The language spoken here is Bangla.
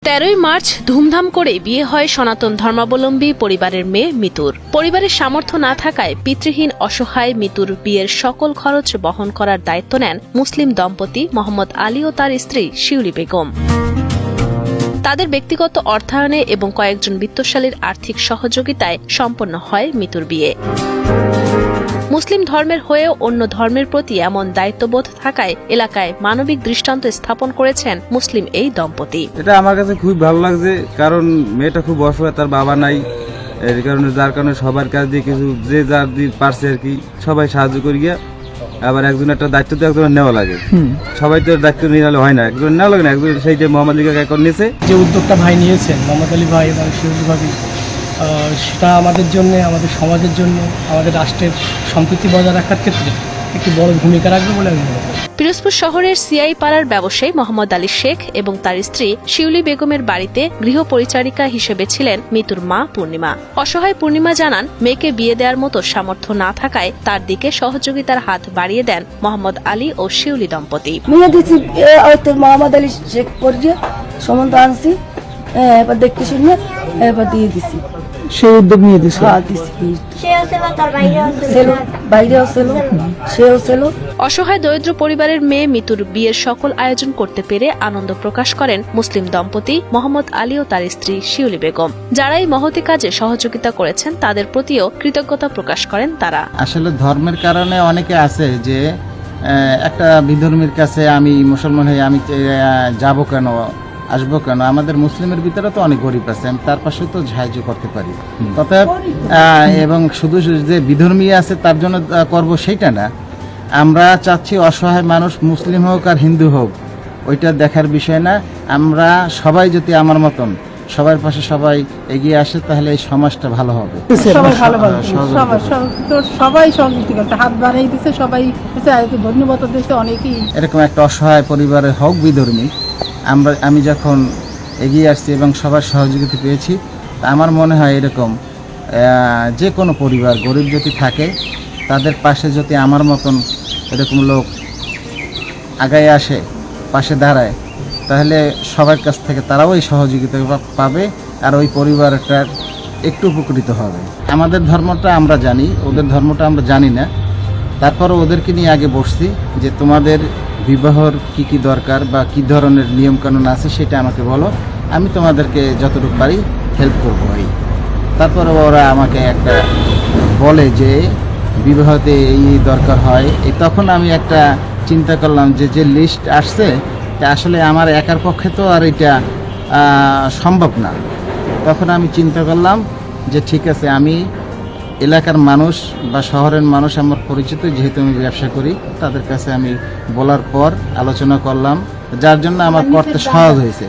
13ই মার্চ ধুমধাম করে বিয়ে হয় সনাতন ধর্মাবলম্বী পরিবারের মেয়ে মিতুর। পরিবারের সামর্থ্য না থাকায় পিতৃহীন অসহায় মিতুর বিয়ের সকল খরচ বহন করার দায়িত্ব নেন মুসলিম দম্পতি মোহাম্মদ আলী ও তার স্ত্রী শিউলি বেগম। তাদের ব্যক্তিগত অর্থায়নে এবং কয়েকজন বিত্তশালীর আর্থিক সহযোগিতায় সম্পন্ন হয় মিতুর বিয়ে। মুসলিম ধর্মের হয়েও অন্য ধর্মের প্রতি এমন দায়িত্ববোধ থাকায় এলাকায় মানবিক দৃষ্টান্ত স্থাপন করেছেন মুসলিম এই দম্পতি। এটা আমার কাছে খুব ভালো লাগছে, কারণ মেয়েটা খুব অসহায়, তার বাবা নাই, এর কারণে যার কারণে সবার কাছ দিয়ে কিছু যে যার দিয়ে পারছে আর কি সবাই সাহায্য করি গিয়া। আবার একজন একটা দায়িত্ব তো একজনের নেওয়া লাগে, সবাই তো দায়িত্ব নিয়ে নিলে হয় না, একজন নেওয়া লাগে না। একজন সেই যে মোহাম্মদ আলী কাকা এখন নিয়েছে, যে উদ্যোগটা ভাই নিয়েছেন মোহাম্মদ আলী ভাই এবং শিউলি ভাবি, সেটা আমাদের জন্য, আমাদের সমাজের জন্য, আমাদের রাষ্ট্রের সম্প্রীতি বজায় রাখার ক্ষেত্রে একটি বড় ভূমিকা রাখবে বলে আমি মনে করি। পিরোজপুর শহরের সিআই পাড়ার ব্যবসায়ী মোহাম্মদ আলী শেখ এবং তার স্ত্রী শিউলি বেগমের বাড়িতে গৃহ পরিচারিকা হিসেবে ছিলেন মিতুর মা পূর্ণিমা। অসহায় পূর্ণিমা জানান, মেয়েকে বিয়ে দেওয়ার মতো সামর্থ্য না থাকায় তার দিকে সহযোগিতার হাত বাড়িয়ে দেন মোহাম্মদ আলী ও শিউলি দম্পতি। মোহাম্মদ আলী শেখ পরিচয় সম্বন্ধ আনছি, এবার দেখতে শুনে এবার দিয়ে দিছি। সেই উদ্যোগ নিয়ে দিয়েছে। অসহায় দরিদ্র পরিবারের মেয়ে মিতুর বিয়ের সকল আয়োজন করতে পেরে আনন্দ প্রকাশ করেন মুসলিম দম্পতি মোহাম্মদ আলী ও তার স্ত্রী শিউলি বেগম। যারা এই মহতি কাজে সহযোগিতা করেছেন তাদের প্রতিও কৃতজ্ঞতা প্রকাশ করেন তারা। আসলে ধর্মের কারণে অনেকে আছে যে একটা বিধর্মীর কাছে আমি মুসলমান হয়ে আমি যাব কেন, আসবো কেন। আমাদের মুসলিমের ভিতরে তো অনেক গরিব আছে, আমি তার পাশে তো সাহায্য করতে পারি। অতএব এবং শুধু যে বিধর্মী আছে তার জন্য করব সেইটা না, আমরা চাচ্ছি অসহায় মানুষ মুসলিম হোক আর হিন্দু হোক ওইটা দেখার বিষয় না। আমরা সবাই যদি আমার মতন সবার পাশে সবাই এগিয়ে আসে তাহলে এই সমাজটা ভালো হবে। সবাই সহযোগিতা করছে, হাত বাড়াই দিচ্ছে, সবাই ধন্যবাদ দিচ্ছে অনেকেই। এরকম একটা অসহায় পরিবারের হোক বিধর্মী, আমি যখন এগিয়ে আসছি এবং সবার সহযোগিতা পেয়েছি, আমার মনে হয় এরকম যে কোনো পরিবার গরিব যদি থাকে তাদের পাশে যদি আমার মতন এরকম লোক আগায় আসে, পাশে দাঁড়ায়, তাহলে সবার কাছ থেকে তারাও এই সহযোগিতা পাবে আর ওই পরিবারটার একটু উপকৃত হবে। আমাদের ধর্মটা আমরা জানি, ওদের ধর্মটা আমরা জানি না, তারপরও ওদেরকে নিয়ে আগে বসছি যে তোমাদের বিবাহর কি কি দরকার বা কি ধরনের নিয়মকানুন আছে সেটা আমাকে বলো, আমি তোমাদেরকে যতটুকু পারি হেল্প করবো। তারপরে ওরা আমাকে একটা বলে যে বিবাহতে এই দরকার হয়। তখন আমি একটা চিন্তা করলাম যে লিস্ট আসছে আসলে আমার একার পক্ষে তো আর এটা সম্ভব না। তখন আমি চিন্তা করলাম যে ঠিক আছে, আমি এলাকার মানুষ বা শহরের মানুষ আমার পরিচিত, যেহেতু আমি ব্যবসা করি, তাদের কাছে আমি বলার পর আলোচনা করলাম, যার জন্য আমার করতে সহজ হয়েছে।